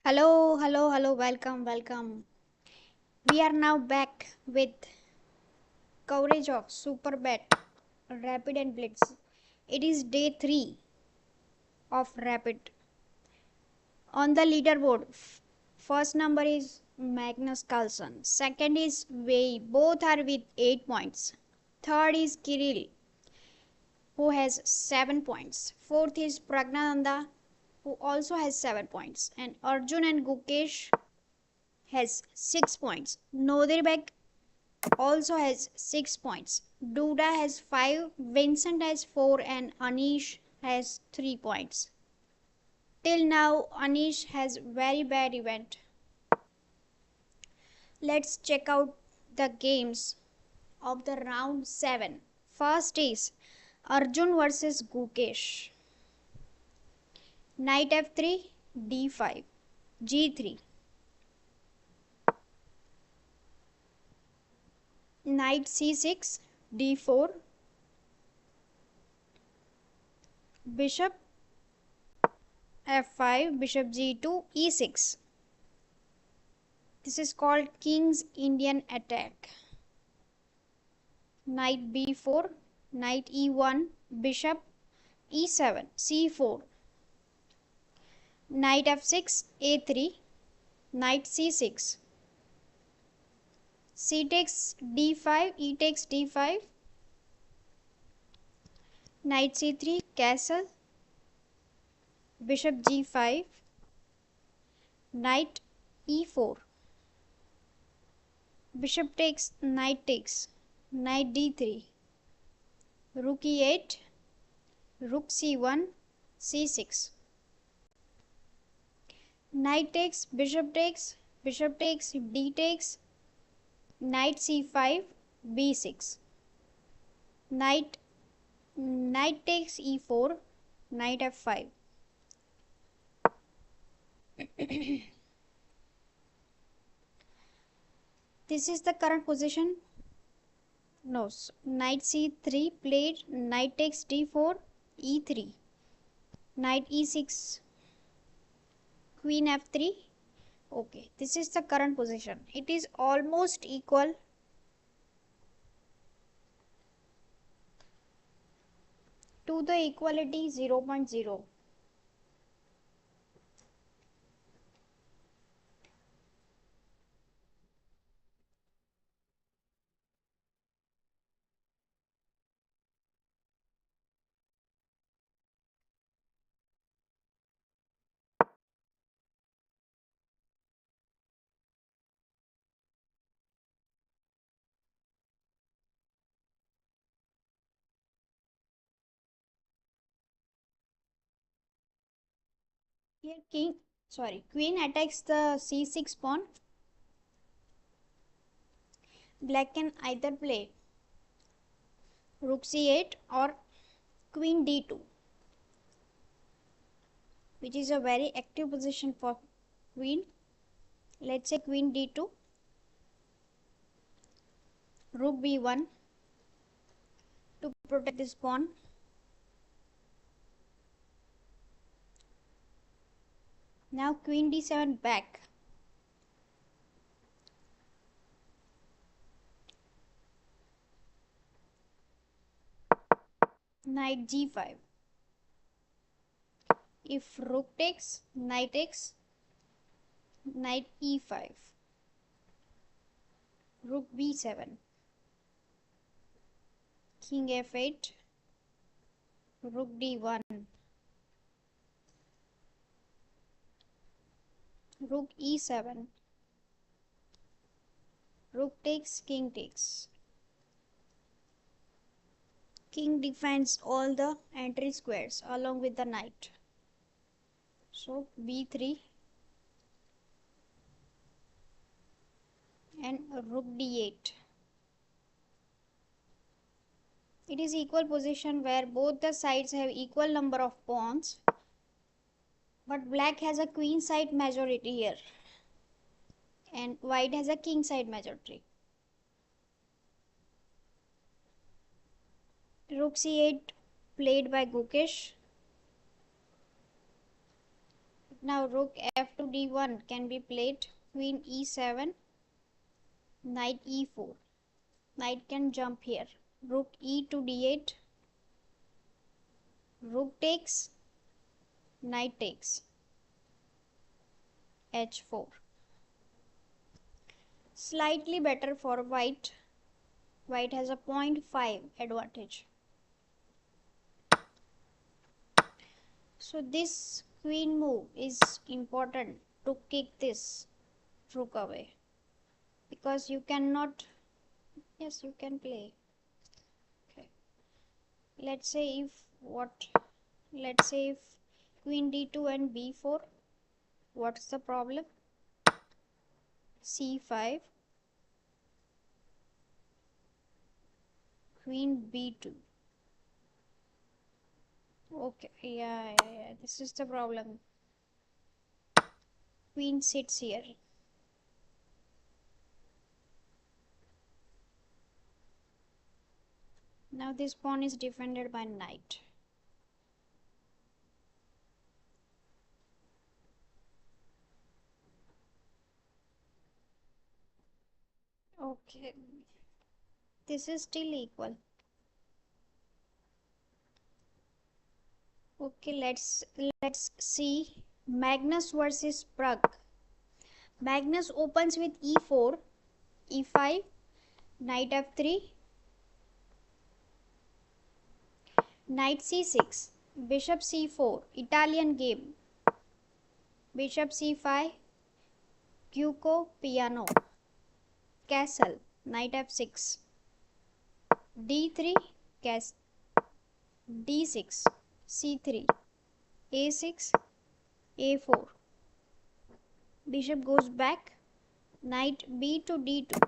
Hello, welcome. We are now back with coverage of Super Bet, Rapid and Blitz. It is day 3 of Rapid. On the leaderboard, first number is Magnus Carlsen, second is Wei, both are with 8 points. Third is Kirill, who has 7 points. Fourth is Pragnananda, who also has 7 points. And Arjun and Gukesh has 6 points. Noderbek also has 6 points. Duda has 5, Vincent has 4, and Anish has 3 points. Till now, Anish has very bad event. Let's check out the games of the round 7. First is Arjun versus Gukesh. Knight f3, d5, g3. Knight c6, d4. Bishop f5, bishop g2, e6. This is called King's Indian attack. Knight b4, knight e1, bishop e7, c4. Knight f6, a3, knight c6. C takes d5, e takes d5. Knight c3, castle. Bishop g5. Knight e4. Bishop takes, knight d3. Rook e8. Rook c1, c6. Knight takes, bishop takes, d takes. Knight c5, b6. Knight takes e4, knight f5. This is the current position. No, knight c3 played, knight takes d4, e3, knight e6, queen f3. Okay, this is the current position. It is almost equal to the equality 0.0. Here queen attacks the c6 pawn. Black can either play rook c8 or queen d2, which is a very active position for queen. Let's say queen d2, rook b1 to protect this pawn. Now queen d7 back. Knight g5. If rook takes, knight takes, knight e5, rook b7, king f8, rook d1, rook e7, rook takes, king takes. King defends all the entry squares along with the knight. So b3 and rook d8. It is equal position where both the sides have equal number of pawns, but black has a queen side majority here and white has a king side majority. Rook c8 played by Gukesh. Now rook f to d1 can be played. Queen e7, knight e4. Knight can jump here. Rook e to d8. Rook takes, knight takes. h4. Slightly better for white. White has a 0.5 advantage. So this queen move is important to kick this rook away, because you cannot. Yes, you can play. Okay. Let's say if what? Let's say if queen d2 and b4. What's the problem? c5, queen b2. Okay, yeah. This is the problem. Queen sits here. Now this pawn is defended by knight. Okay, this is still equal. Okay, let's see Magnus versus Prague. Magnus opens with e4, e5, knight f3, knight c6, bishop c4, Italian game, bishop c5, Cuco piano, castle, knight f6, d3, cas d6, c3, a6, a4. Bishop goes back, knight b to d2,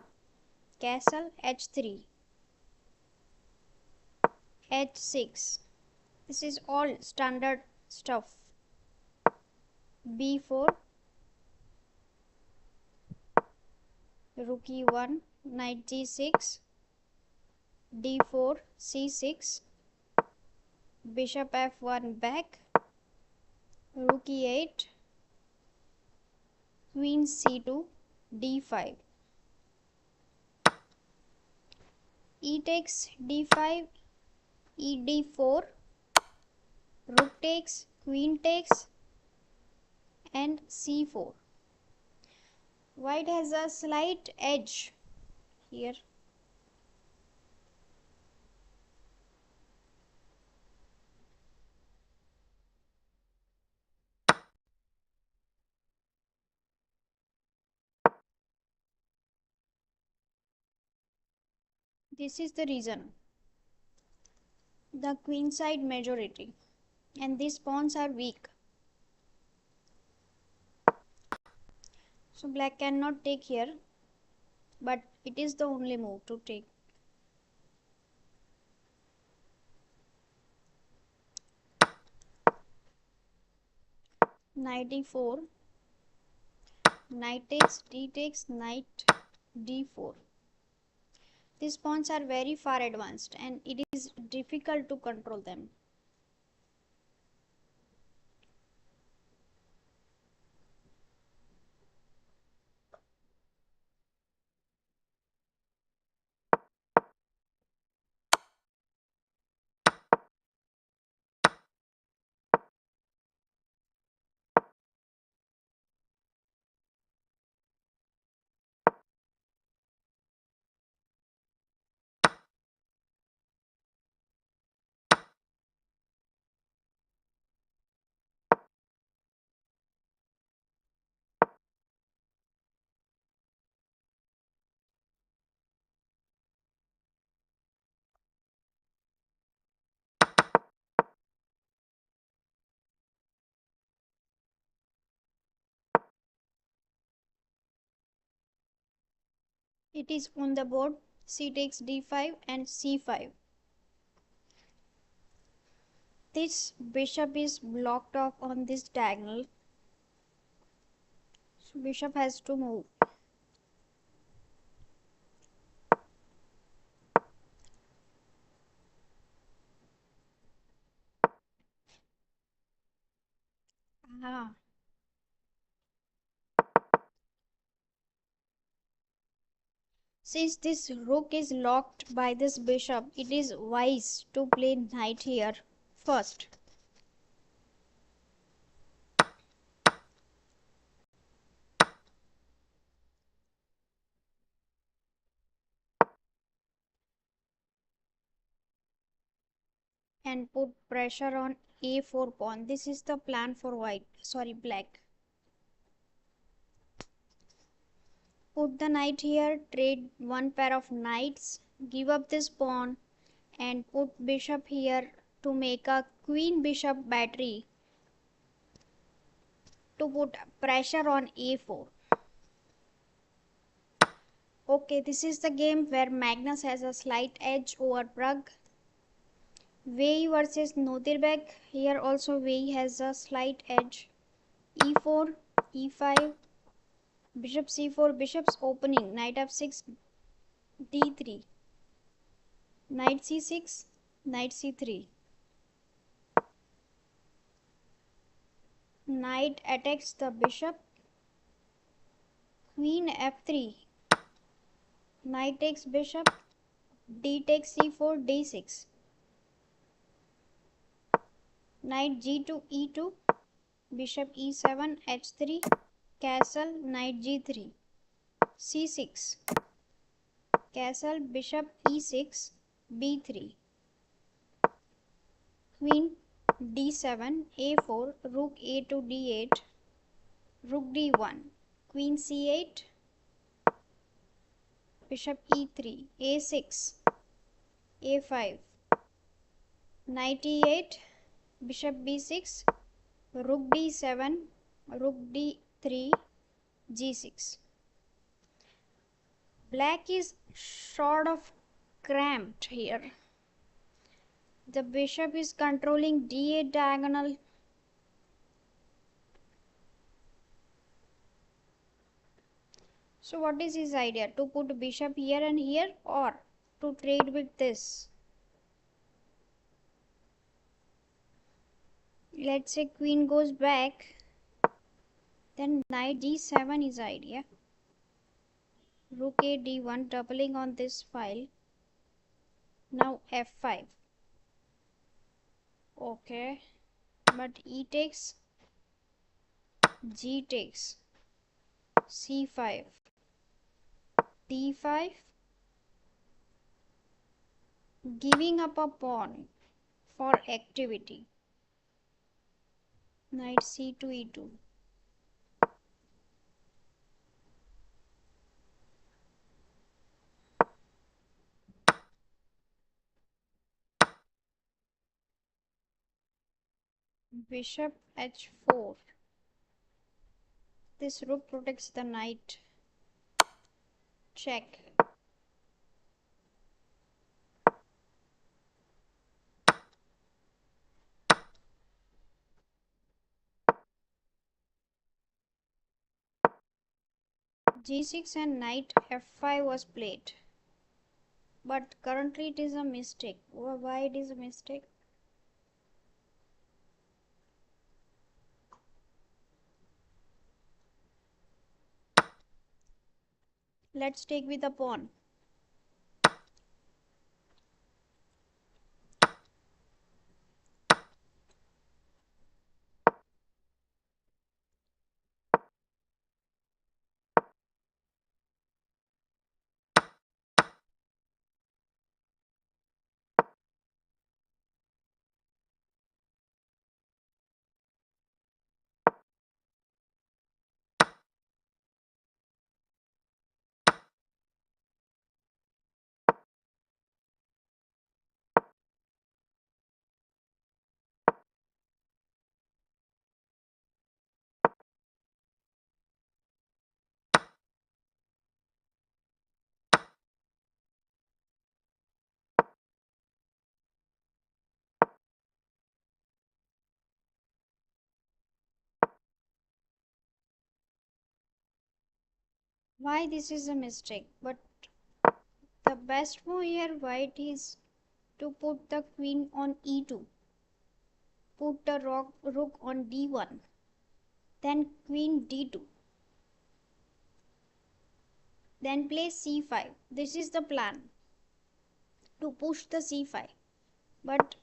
castle h3, h6. This is all standard stuff. b4, rook e1, knight g6, d4, c6, bishop f1 back, rook e8, queen c2, d5, e takes d5, e d4, rook takes, queen takes, and c4. White has a slight edge here. This is the reason. The queen side majority, and these pawns are weak. So black cannot take here, but it is the only move to take. Knight d4, knight takes, d takes, knight d4. These pawns are very far advanced and it is difficult to control them. It is on the board. C takes d5 and c5. This bishop is blocked off on this diagonal. So bishop has to move. Ah, Since this rook is locked by this bishop, it is wise to play knight here first. And put pressure on a4 pawn. This is the plan for black. Put the knight here, trade one pair of knights, give up this pawn and put bishop here to make a queen bishop battery to put pressure on a4. Okay, this is the game where Magnus has a slight edge over Prag. Wei versus Notirbek. Here also Wei has a slight edge. e4, e5, bishop c4, bishop's opening, knight f6, d3, knight c6, knight c3. Knight attacks the bishop, queen f3, knight takes bishop, d takes c4, d6, knight g2, e2, bishop e7, h3, castle, knight g3, c6, castle, bishop e6, b3, queen d7, a4, rook a2, d8, rook d1, queen c8, bishop e3, a6, a5, knight e8, bishop b6, rook d7, rook d3, g6. Black is sort of cramped here. The bishop is controlling d8 diagonal. So what is his idea? To put bishop here and here, or to trade with this? Let's say queen goes back, then knight d7 is idea. Rook a d1, doubling on this file. Now f5. Okay, but e takes, g takes, c5, d5, giving up a pawn for activity. Knight c2, e2. Bishop h4. This rook protects the knight. Check. g6 and knight f5 was played. But currently it is a mistake. Why it is a mistake? Let's take with a pawn. Why this is a mistake? But the best move here, white, is to put the queen on e2. Put the rook on d1. Then queen d2. Then play c5. This is the plan, to push the c5. But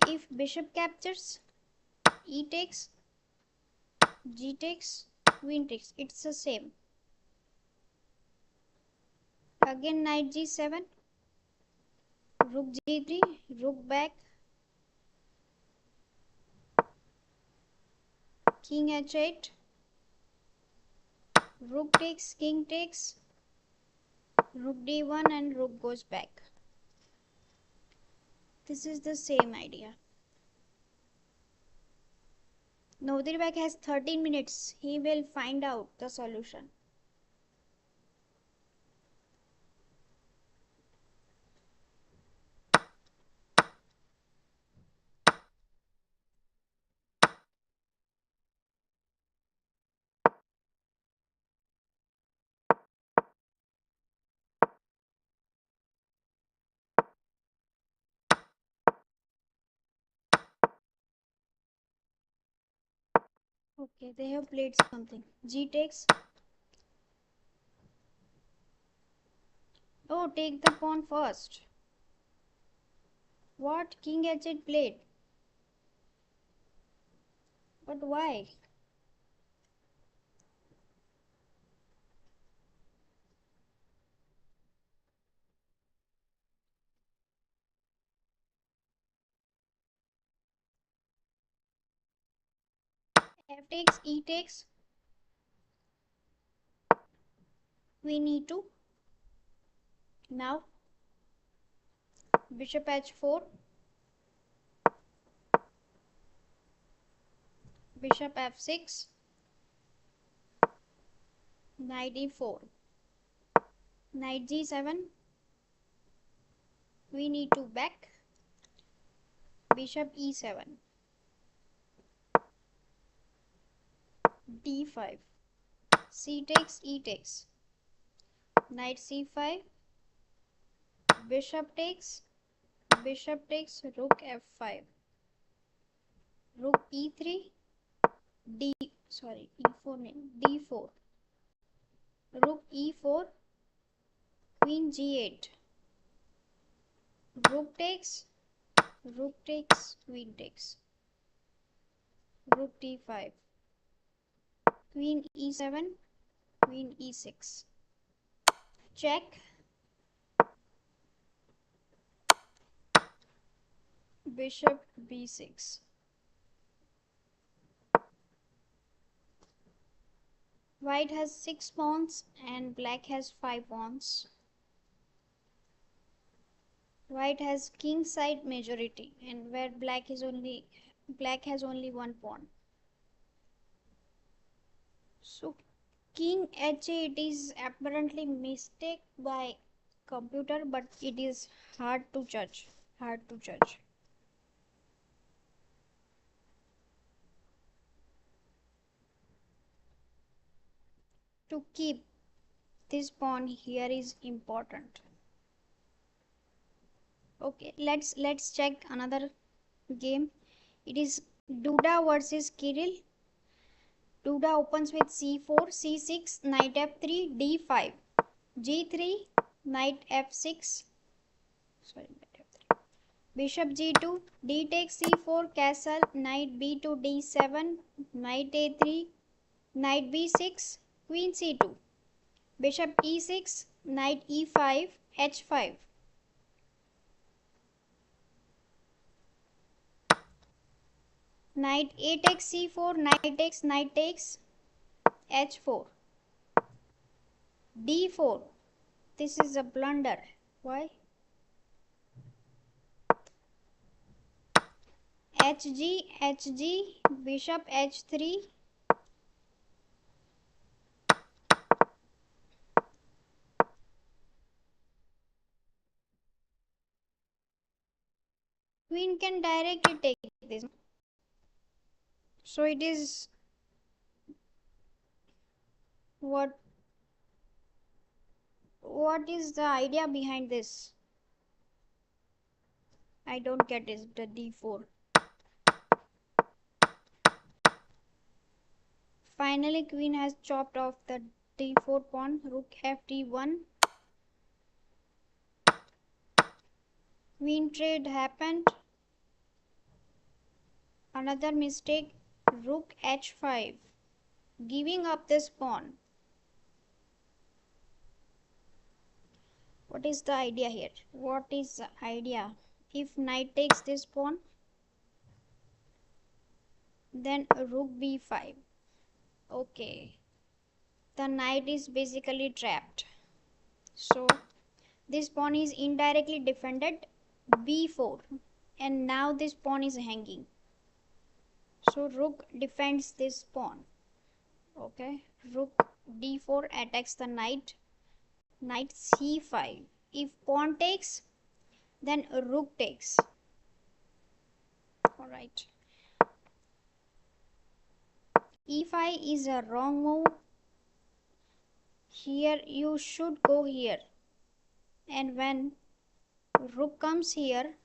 if bishop captures, e takes, g takes, queen takes, it's the same. Again knight g7, rook g3, rook back, king h8, rook takes, king takes, rook d1 and rook goes back. This is the same idea. Nodirbek has 13 minutes. He will find out the solution. Okay, they have played something. G takes. Oh, take the pawn first. What? King h8 played. But why? F takes, E takes. Queen e2. Now, bishop h4. Bishop f6. Knight e4. Knight g7. Queen e2 back. Bishop e7. d5. C takes, E takes. Knight c5. Bishop takes. Bishop takes, rook f5. Rook e3. D4. Rook e4. Queen g8. Rook takes. Rook takes. Queen takes. Rook d5. Queen e7. Queen e6. Check. Bishop b6. White has 6 pawns and black has 5 pawns. White has king side majority, and where black has only 1 pawn. So king h8 is apparently mistake by computer, but it is hard to judge. To keep this pawn here is important. Okay, let's check another game. It is Duda versus Kirill. Duda opens with c4, c6, knight f3, d5, g3, knight f6. Sorry, knight f3. Bishop g2, d takes c4, castle, knight b2, d7, knight a3, knight b6, queen c2, bishop e6, knight e5, h5. Knight a takes c4, knight takes, h4, d4. This is a blunder. Why? hg, bishop h3. Queen can directly take this. So it is what is the idea behind this? I don't get it. The d4. Finally, queen has chopped off the d4 pawn. Rook f d1. Queen trade happened. Another mistake. Rook h5. Giving up this pawn. What is the idea here? What is the idea? If knight takes this pawn, then rook b5. Okay. The knight is basically trapped. So this pawn is indirectly defended. b4. And now this pawn is hanging. So rook defends this pawn. Okay. Rook d4 attacks the knight. Knight c5. If pawn takes, then rook takes. Alright. e5 is a wrong move. Here you should go here. And when rook comes here,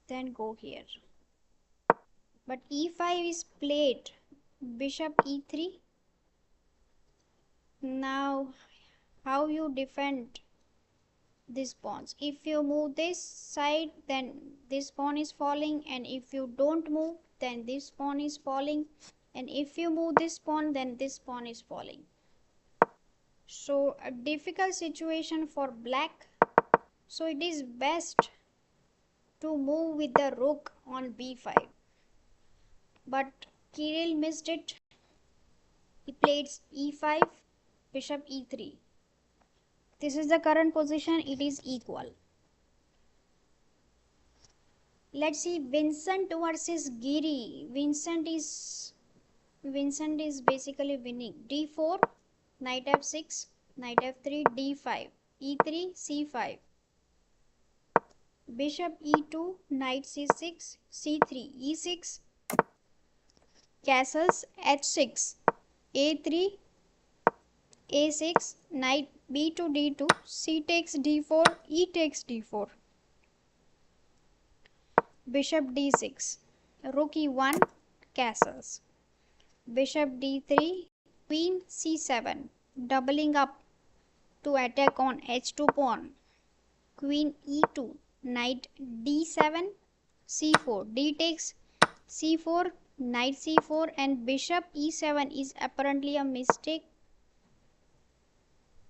then go here. But e5 is played. Bishop e3. Now how you defend these pawns? If you move this side, then this pawn is falling, and if you don't move, then this pawn is falling, and if you move this pawn, then this pawn is falling. So a difficult situation for black. So it is best to move with the rook on b5. But Kirill missed it. He played e5, bishop e3. This is the current position. It is equal. Let's see Vincent versus Giri. Vincent is basically winning. d4, knight f6, knight f3, d5, e3, c5, bishop e2, knight c6, c3, e6, castles h6, a3, a6, knight b2, d2, c takes d4, e takes d4, bishop d6, rook e1, castles, bishop d3, queen c7, doubling up to attack on h2 pawn, queen e2, knight d7, c4, d takes c4, knight c4, and bishop e7 is apparently a mistake.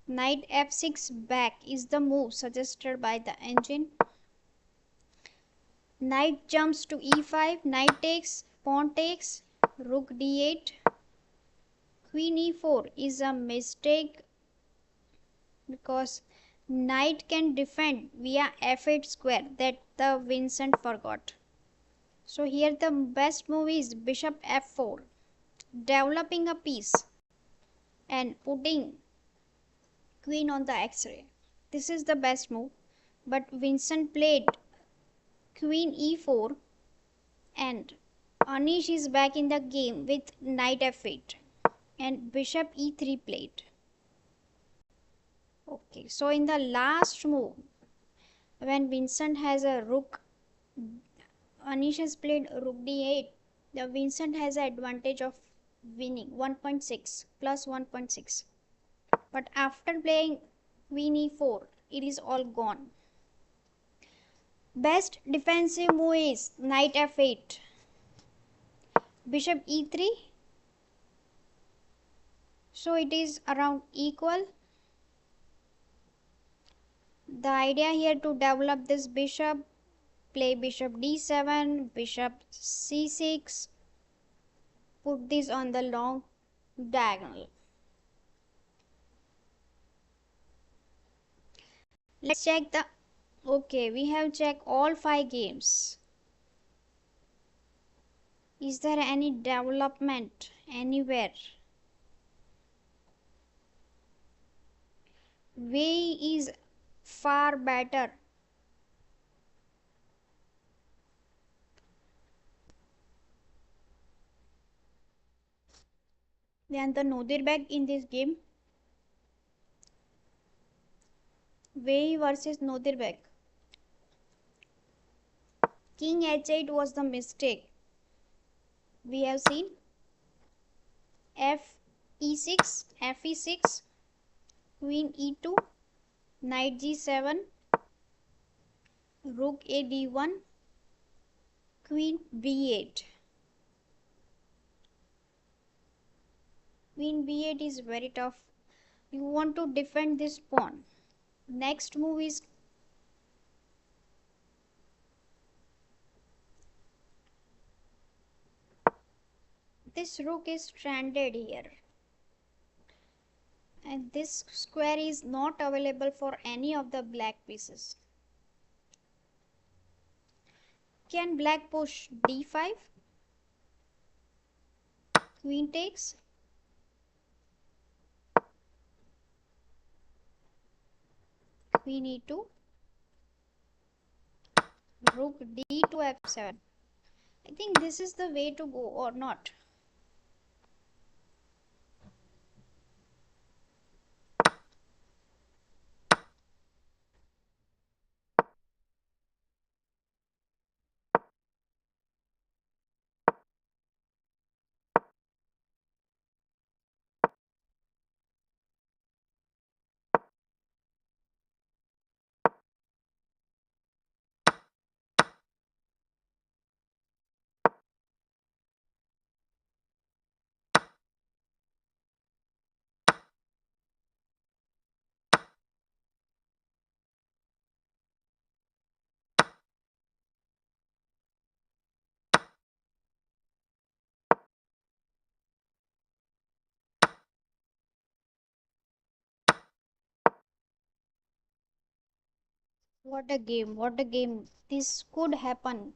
Knight f6 back is the move suggested by the engine. Knight jumps to e5, knight takes, pawn takes, rook d8, queen e4 is a mistake because knight can defend via f8 square that the Vincent forgot. So here the best move is bishop f4, developing a piece and putting queen on the x-ray. This is the best move, but Vincent played queen e4 and Anish is back in the game with knight f8 and bishop e3 played. Okay, so in the last move, when Vincent has a rook, Anish has played rook d8. The Vincent has an advantage of winning 1.6 plus 1.6. But after playing queen e4, it is all gone. Best defensive move is knight f8, bishop e3. So it is around equal. The idea here to develop this bishop, play bishop d7, bishop c6, put this on the long diagonal. Let's check the, okay, we have checked all 5 games. Is there any development anywhere? Wei is far better. Than the Nodirbek in this game. Wei versus Nodirbek. King h8 was the mistake. We have seen f e6, f e6, queen e2, knight g7, rook a d1, queen b8. Queen b8 is very tough. You want to defend this pawn. Next move is this rook is stranded here, and this square is not available for any of the black pieces. Can black push d5? Queen takes. Queen e2. Rook d2 f7. I think this is the way to go, or not. What a game, what a game. This could happen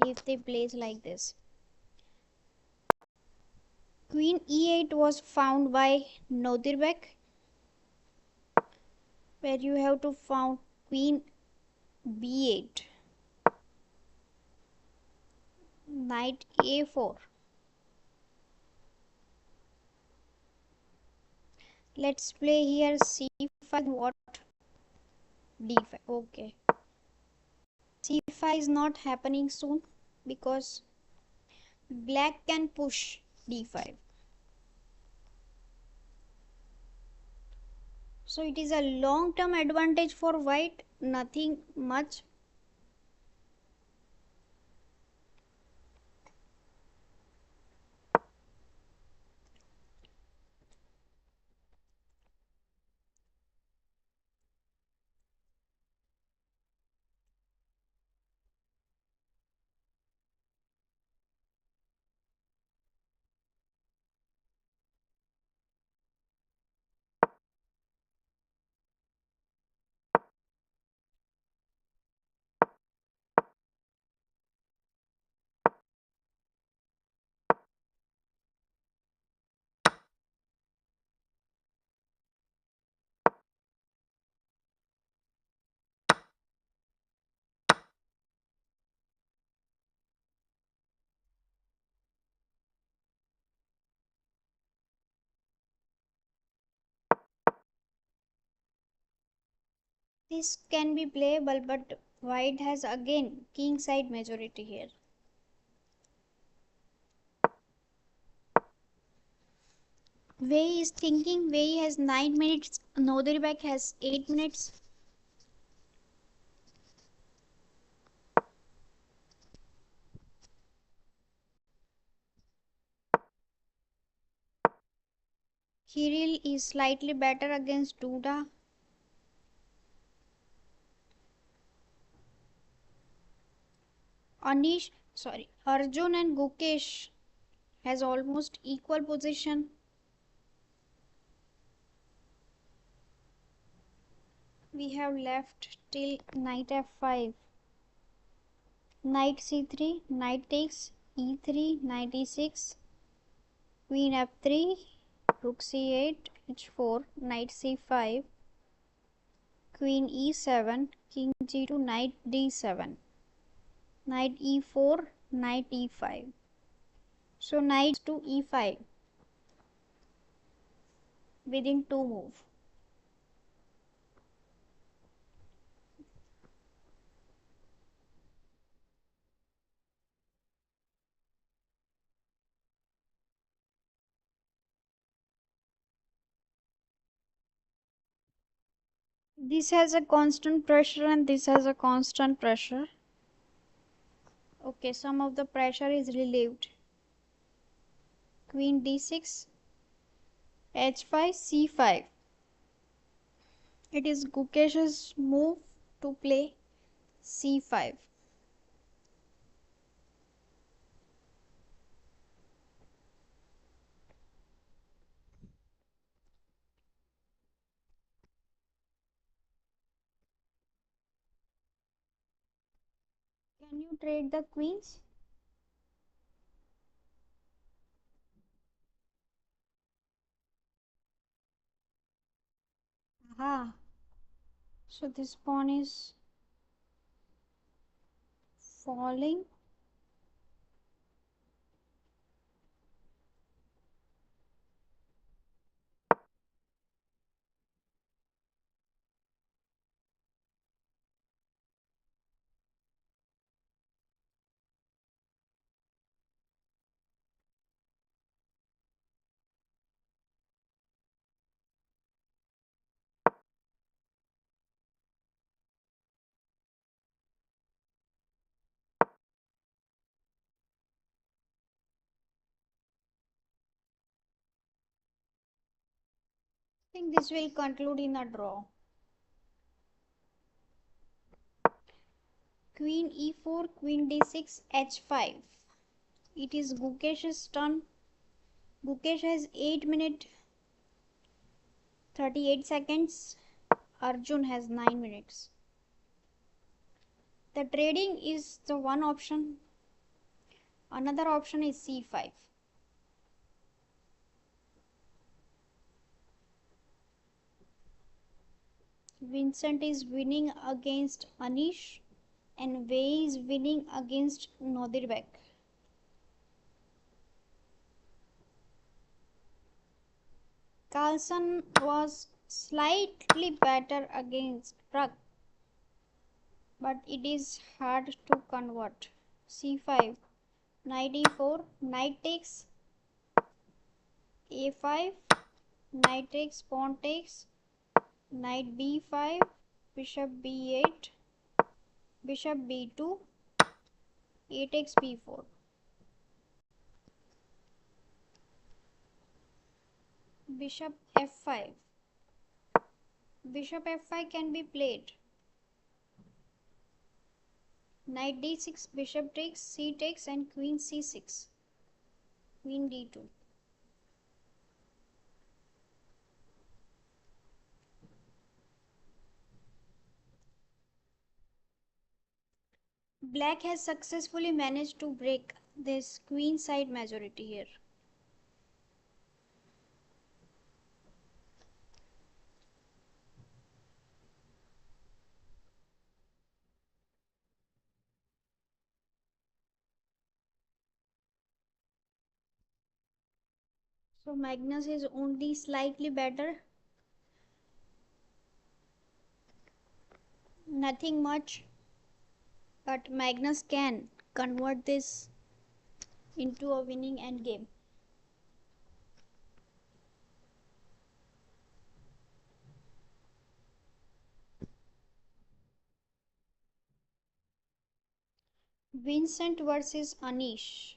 if they plays like this. Queen e8 was found by Nodirbek, where you have to found queen b8, knight a4. Let's play here c5. What? d5. Okay, c5 is not happening soon because black can push d5. So it is a long term advantage for white, nothing much. This can be playable, but white has again king side majority here. Wei is thinking. Wei has 9 minutes. Nodirbek has 8 minutes. Kirill is slightly better against Duda. Arjun and Gukesh has almost equal position. We have left till knight f5. Knight c3, knight takes, e3, knight e6, queen f3, rook c8, h4, knight c5, queen e7, king g2, knight d7, knight e4, knight e5. So knight to e5 within 2 moves. This has a constant pressure and this has a constant pressure. Okay, some of the pressure is relieved. Queen d6, h5, c5. It is Gukesh's move to play c5. Can you trade the queens? Aha. So this pawn is falling. I think this will conclude in a draw. Queen e4, queen d6, h5. It is Gukesh's turn. Gukesh has 8 minutes 38 seconds. Arjun has 9 minutes. The trading is the one option. Another option is c5. Vincent is winning against Anish and Wei is winning against Nodirbek. Carlson was slightly better against Truck, but it is hard to convert. c5, knight e4, knight takes, a5, knight takes, pawn takes, knight b5, bishop b8, bishop b2, a takes b4. Bishop f5. Bishop f5 can be played. Knight d6, bishop takes, c takes, and queen c6. Queen d2. Black has successfully managed to break this queen side majority here. So Magnus is only slightly better. Nothing much, but Magnus can convert this into a winning endgame. Vincent versus Anish.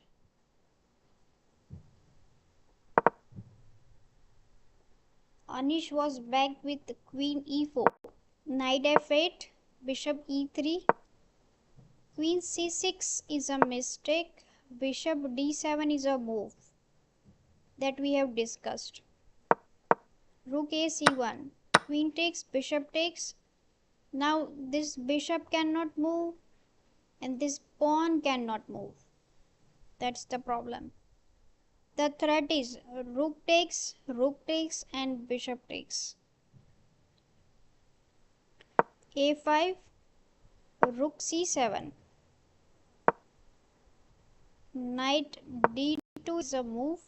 Anish was back with queen e4, knight f8, bishop e3, queen c6 is a mistake, bishop d7 is a move that we have discussed. Rook a c1, queen takes, bishop takes. Now this bishop cannot move and this pawn cannot move. That's the problem. The threat is rook takes and bishop takes. a5, rook c7, knight d2 is a move.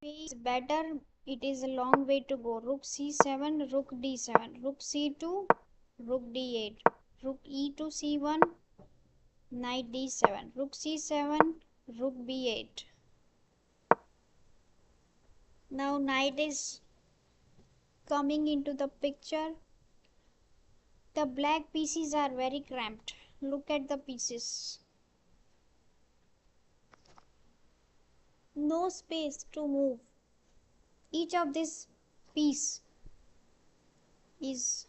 way is better. It is a long way to go. Rook c7, rook d7, rook c2, rook d8, rook e2 c1, knight d7, rook c7, rook b8. Now knight is coming into the picture. The black pieces are very cramped. Look at the pieces. No space to move. Each of this piece is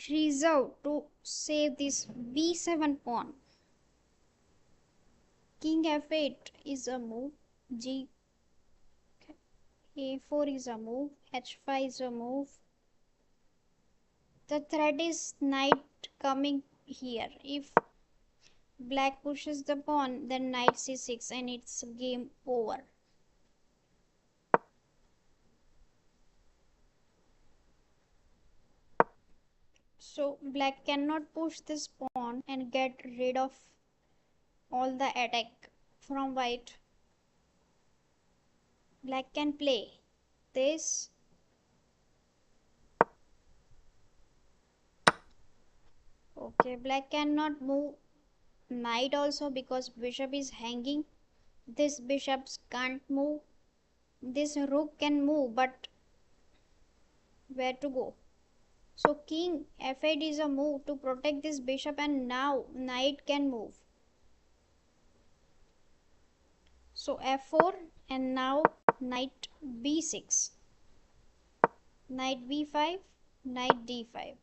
reserved to save this b7 pawn. King f8 is a move. G a4 is a move. h5 is a move. The threat is knight coming here. If black pushes the pawn, then knight c6 and it's game over. So black cannot push this pawn and get rid of all the attack from white. Black can play this. Okay, black cannot move knight also because bishop is hanging. This bishops can't move. This rook can move, but where to go? So king f8 is a move to protect this bishop, and now knight can move. So f4 and now knight b6, knight b5, knight d5.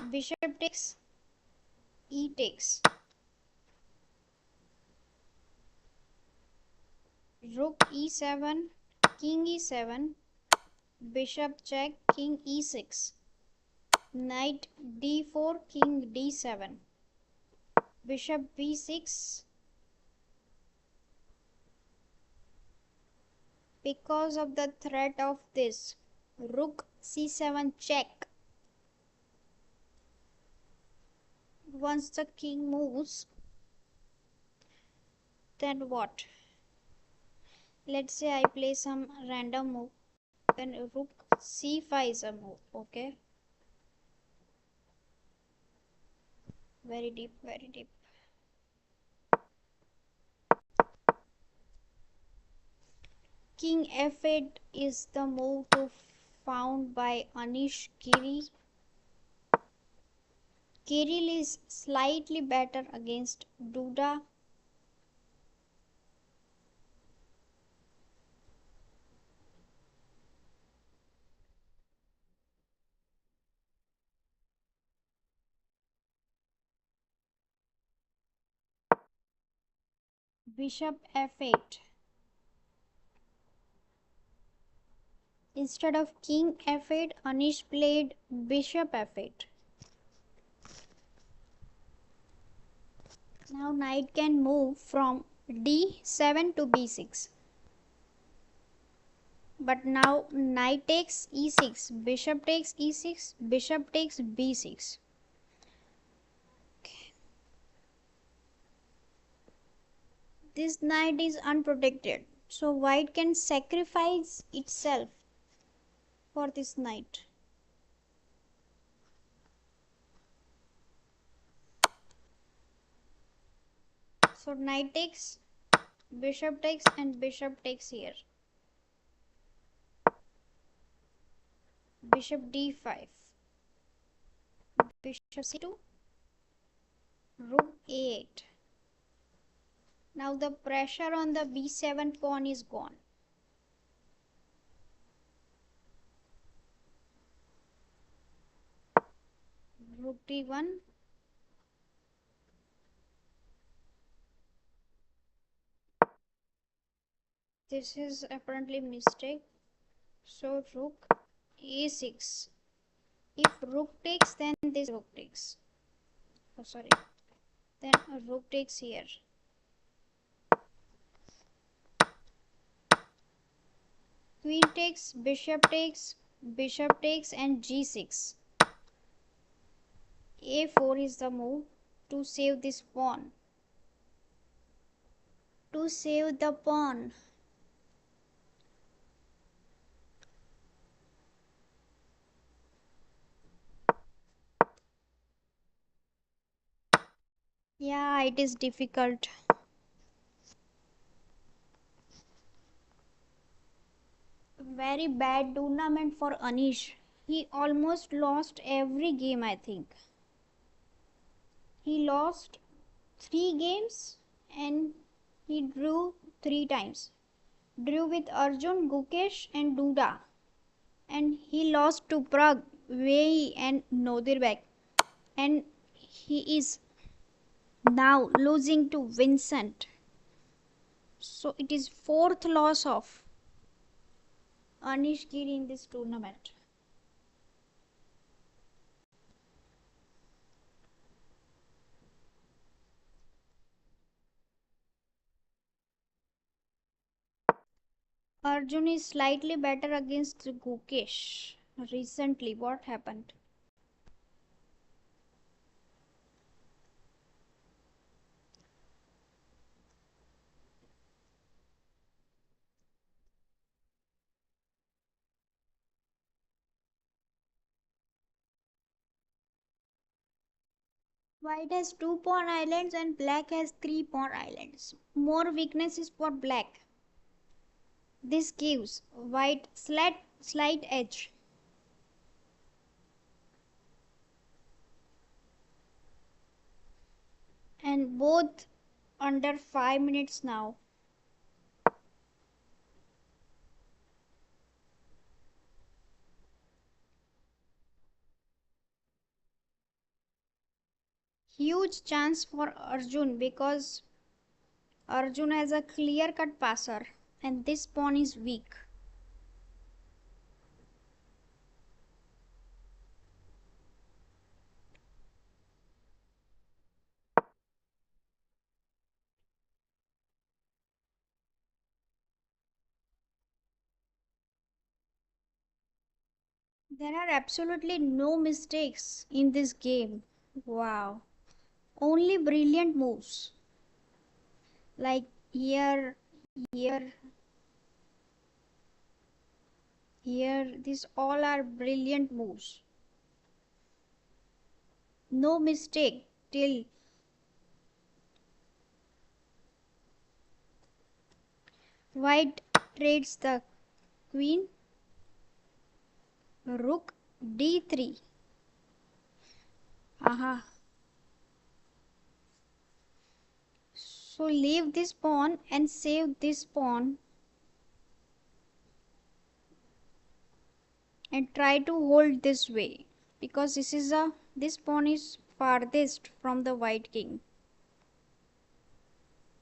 Bishop takes, e takes. Rook e7, king e7, bishop check, king e6, knight d4, king d7, bishop b6. Because of the threat of this, rook c7 check. Once the king moves, then what? Let's say I play some random move, then rook c5 is a move. Okay, very deep, very deep. King f8 is the move found by Anish Giri. Kirill is slightly better against Duda. Bishop f8. Instead of king f8, Anish played bishop f8. Now knight can move from d7 to b6. But now knight takes e6, bishop takes e6, bishop takes b6. Okay. This knight is unprotected, so white can sacrifice itself for this knight. So knight takes, and bishop takes here. Bishop d5, bishop c2, rook a8. Now the pressure on the b7 pawn is gone. Rook d1. This is apparently mistake. So rook a6. If rook takes, then this rook takes. Oh, sorry. Then a rook takes here. Queen takes, bishop takes and g6. a4 is the move to save this pawn. To save the pawn. Yeah, it is difficult. Very bad tournament for Anish. He almost lost every game, I think. He lost 3 games and he drew 3 times. Drew with Arjun, Gukesh and Duda. And he lost to Prague, Wei and Nodirbek. And he is now losing to Vincent. So it is fourth loss of Anish Giri in this tournament. Arjun is slightly better against Gukesh. Recently, what happened? White has 2 pawn islands and black has 3 pawn islands. More weaknesses for black. This gives white slight edge. And both under 5 minutes now. Huge chance for Arjun because Arjun has a clear cut passer and this pawn is weak. There are absolutely no mistakes in this game. Wow. Only brilliant moves. Like here, here, here. These all are brilliant moves. No mistake till white trades the queen. Rook d3. Aha. So leave this pawn and save this pawn and try to hold this way because this pawn is farthest from the white king.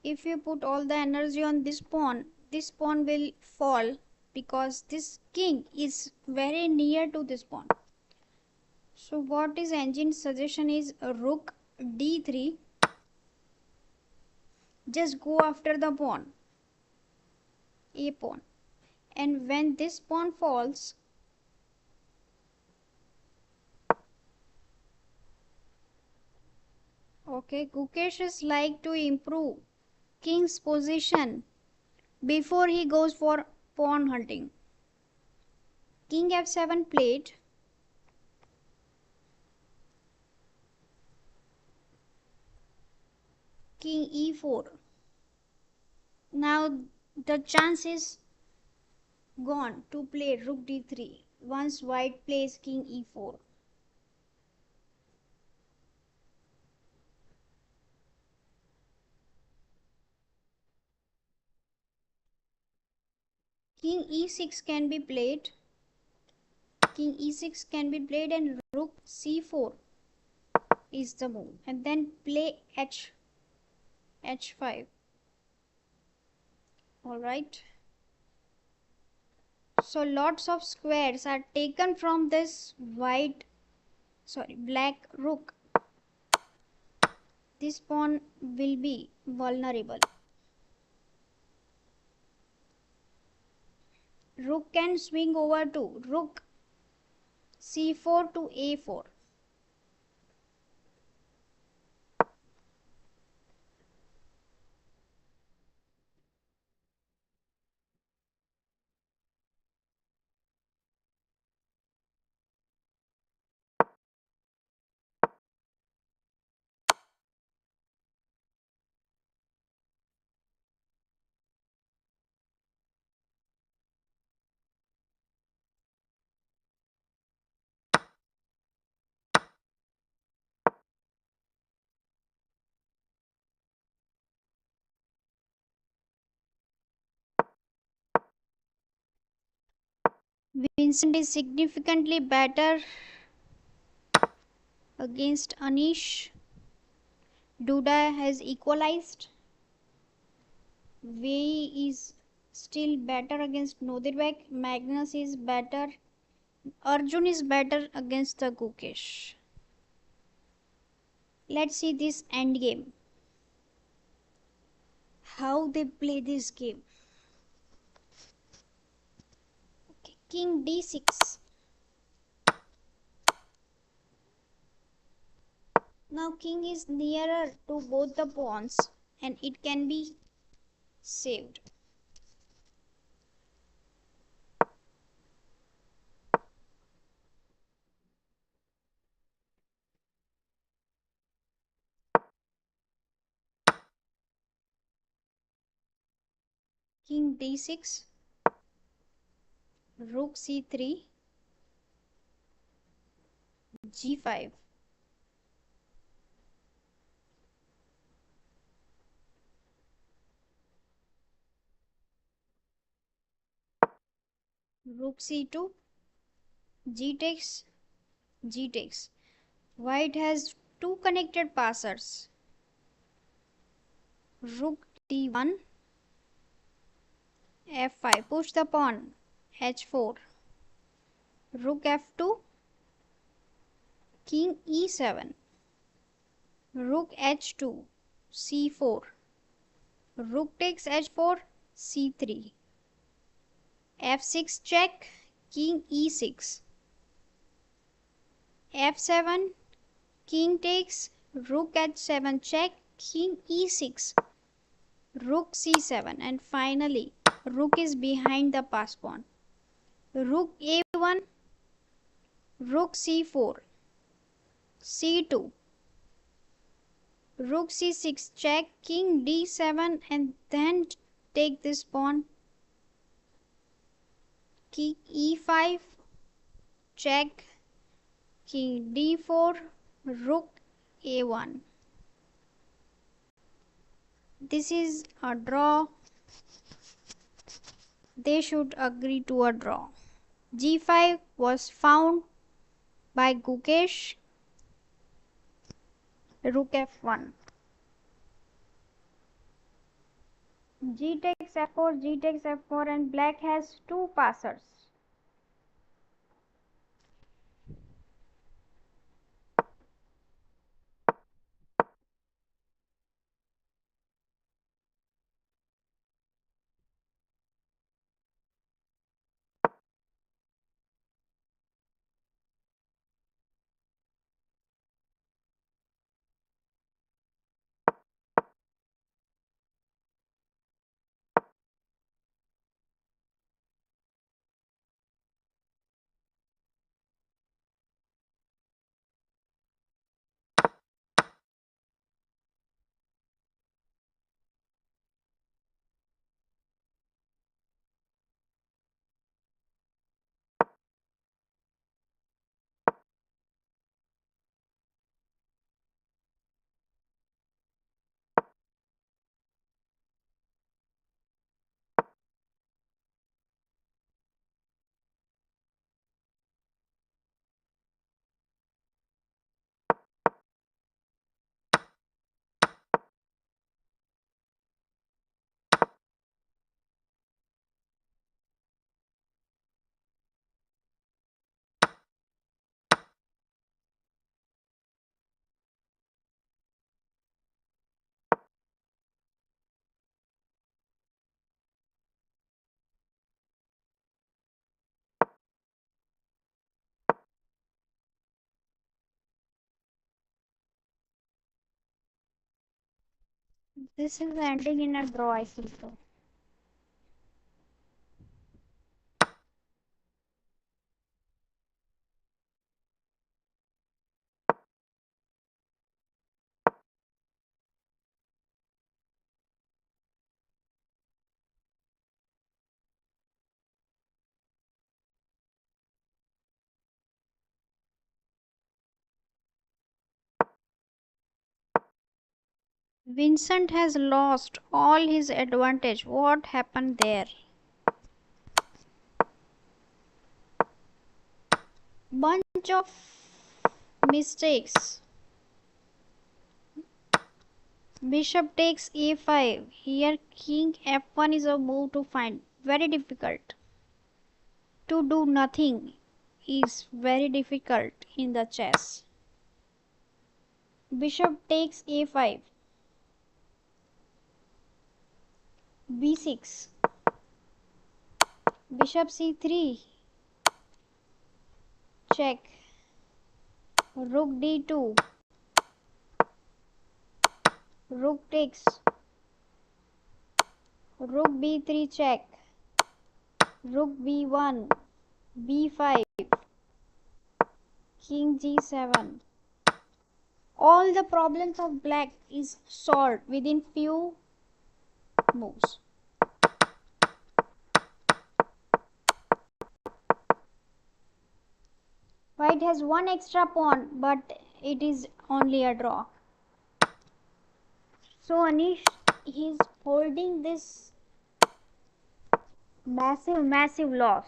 If you put all the energy on this pawn will fall because this king is very near to this pawn. So what is engine's suggestion is rook d3. Just go after the pawn, a pawn, and when this pawn falls, okay, Gukesh is like to improve king's position before he goes for pawn hunting. King f7 played. King e4. Now the chance is gone to play rook d3 once white plays king e4. King e6 can be played. King e6 can be played and rook c4 is the move. And then play h5. Alright. So lots of squares are taken from this black rook. This pawn will be vulnerable. Rook can swing over to rook c4 to a4. Vincent is significantly better against Anish. Duda has equalized. Vei is still better against Nodirbek. Magnus is better. Arjun is better against the Gukesh. Let's see this endgame. How they play this game. Okay, King d6. Now king is nearer to both the pawns and it can be saved. King d6, rook c3, g5. Rook c2, g takes, g takes. White has two connected passers. Rook d1, f5. Push the pawn, h4. Rook f2, king e7. Rook h2, c4. Rook takes h4, c3. f6 check, king e6. f7, king takes, rook h7 check, king e6. Rook c7, and finally rook is behind the pass pawn. Rook a1, rook c4, c2. Rook c6 check, king d7, and then take this pawn. King e5 check, king d4, rook a1. This is a draw. They should agree to a draw. g5 was found by Gukesh. Rook f1. G takes f4, G takes f4, and black has two passers. This is ending in a draw, I think so. Vincent has lost all his advantage. What happened there? Bunch of mistakes. Bishop takes a5. Here king f1 is a move to find. Very difficult. To do nothing is very difficult in the chess. Bishop takes a5. b6. Bishop c3. Check. Rook d2. Rook takes. Rook b3 check. Rook b1. b5. King g7. All the problems of black is solved within few moves. White has one extra pawn, but it is only a draw. So Anish is holding this massive loss.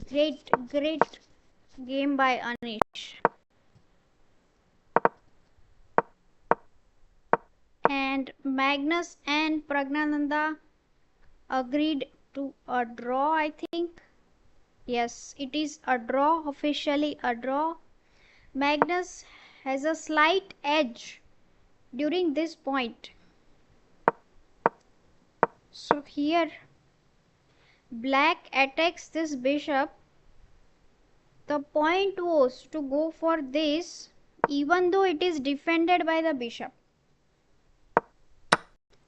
Great game by Anish. And Magnus and Pragnananda agreed to a draw, I think. Yes, it is a draw, officially a draw. Magnus has a slight edge during this point. So here black attacks this bishop. The point was to go for this even though it is defended by the bishop.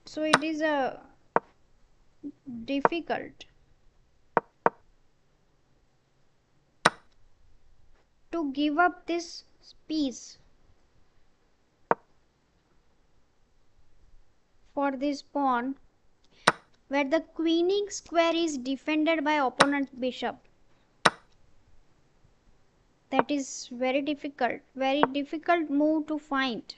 So it is a difficult to give up this piece for this pawn where the queening square is defended by opponent bishop. That is very difficult move to find.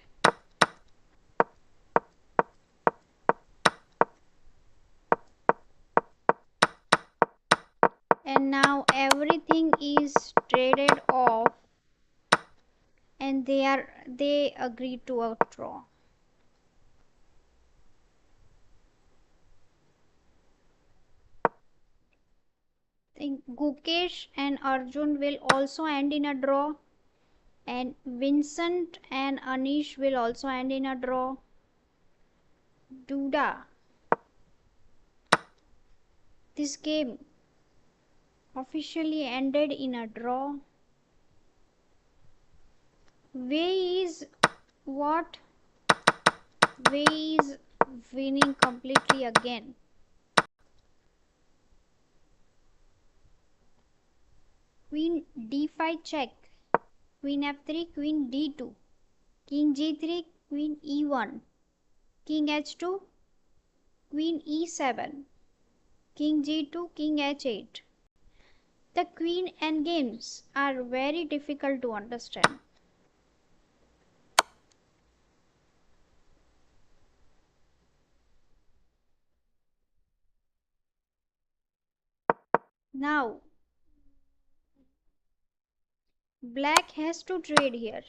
And now everything is traded off and they agree to a draw. I think Gukesh and Arjun will also end in a draw, and Vincent and Anish will also end in a draw. Duda, this game officially ended in a draw. Wei is what? Wei is winning completely again. Queen d5 check. Queen f3, queen d2. King g3, queen e1. King h2, queen e7. King g2, king h8. The queen endgames are very difficult to understand. Now, black has to trade here.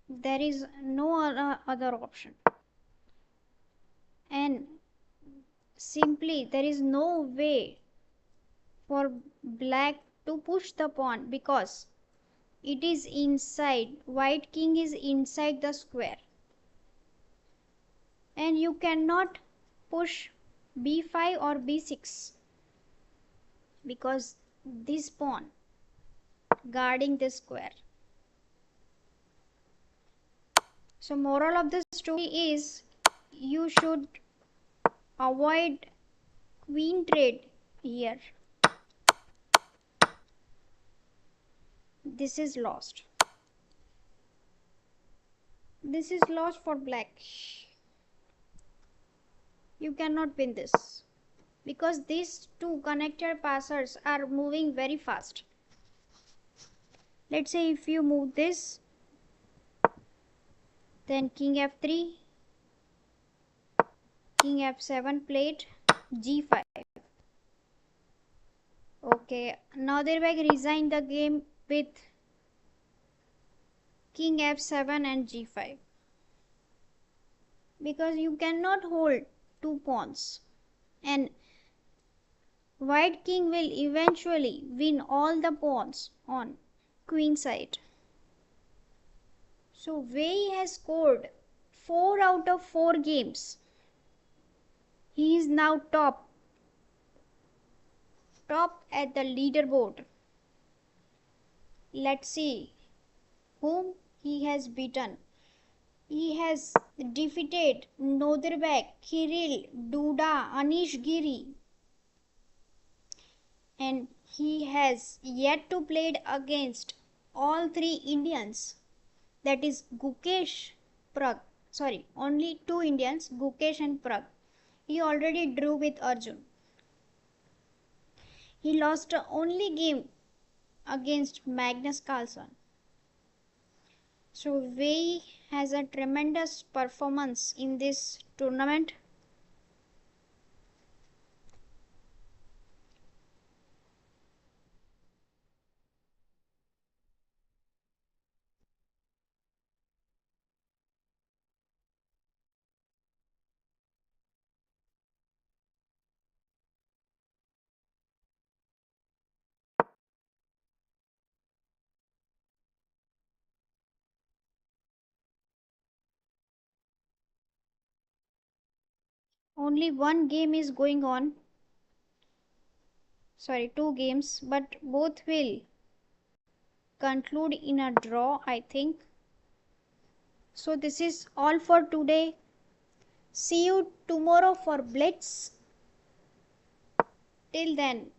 There is no other option. And simply, there is no way for black to push the pawn because it is inside. White king is inside the square. And you cannot push b5 or b6 because this pawn guarding the square. So moral of the story is you should avoid queen trade here. This is lost. This is lost for black. You cannot win this because these two connected passers are moving very fast. Let's say if you move this, then king f3, king f7 played, g5. Okay, Nadirberg resigned the game with king f7 and g5 because you cannot hold two pawns and white king will eventually win all the pawns on queen side. So Wei has scored 4 out of 4 games. He is now top at the leaderboard. Let's see whom he has beaten. He has defeated Noderbek, Kirill, Duda, Anish Giri, and he has yet to play against all three Indians. That is Gukesh, Prag. Sorry, only two Indians, Gukesh and Prag. He already drew with Arjun. He lost the only game against Magnus Carlsen. So Wei has a tremendous performance in this tournament. Only one game is going on. Sorry, two games, but both will conclude in a draw, I think. So this is all for today. See you tomorrow for Blitz. Till then,